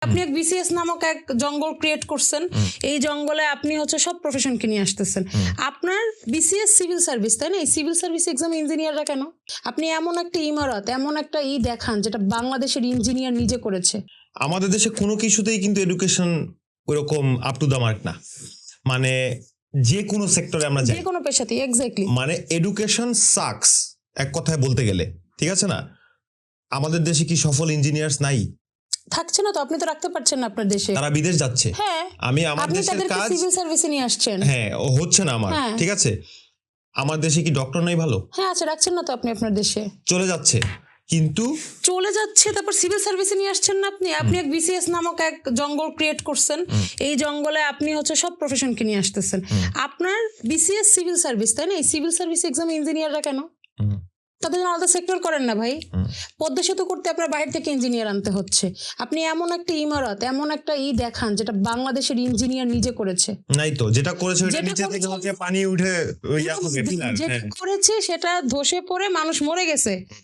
আপনি এক বিসিএস নামক এক জঙ্গল ক্রিয়েট করছেন। এই জঙ্গলে আপনি হচ্ছে সব প্রফেশনকে নিয়ে আসতেছেন। আপনার বিসিএস সিভিল সার্ভিস, তাই না? এই সিভিল সার্ভিস এক্সাম ইঞ্জিনিয়াররা কেন? আপনি এমন একটা ইমারত, এমন একটা দেখান যেটা বাংলাদেশের ইঞ্জিনিয়ার নিজে করেছে। আমাদের দেশে কোনো কিছুতেই কিন্তু এডুকেশন ওইরকম আপ টু দা মার্ক না। মানে যে কোনো সেক্টরে আমরা যাই, যে কোনো পেশাতে এক্স্যাক্টলি, মানে এডুকেশন সাকস এক কথায় বলতে গেলে, ঠিক আছে না? আমাদের দেশে কি সফল ইঞ্জিনিয়ার্স নাই? থাকছে না তো, আপনি তো রাখতে পারছেন না আপনার দেশে। তারা বিদেশ যাচ্ছে। হ্যাঁ, আমি আমার আপনি দেশের তাদেরকে কাজ, সিভিল সার্ভিসে নিয়ে আসছেন। হ্যাঁ ও হচ্ছে না আমার, হ্যাঁ। ঠিক আছে। আমার দেশে কি ডক্টর নাই ভালো? হ্যাঁ আছে, রাখছেন না তো আপনি আপনার দেশে। চলে যাচ্ছে, কিন্তু চলে যাচ্ছে, তারপর সিভিল সার্ভিসে নিয়ে আসছেন না আপনি। আপনি এক বিসিএস নামক এক জঙ্গল ক্রিয়েট করছেন। এই জঙ্গলে আপনি হচ্ছে সব প্রফেশনকে নিয়ে আসতেছেন। আপনার বিসিএস সিভিল সার্ভিস, তাই না? এই সিভিল সার্ভিস এক্সাম ইঞ্জিনিয়াররা কেন? তাদের জন্য আলাদা সেক্টর করেন না ভাই। পদ্মা সেতু করতে আপনার বাইরে থেকে ইঞ্জিনিয়ার আনতে হচ্ছে। আপনি এমন একটা ইমারত, এমন একটা দেখান যেটা বাংলাদেশের ইঞ্জিনিয়ার নিজে করেছে। নাই তো, যেটা করেছে ওইটা যেটা নিচে থেকে করেছে- হচ্ছে পানি উঠে ওই যেটা করেছে সেটা ধসে পড়ে মানুষ মরে গেছে।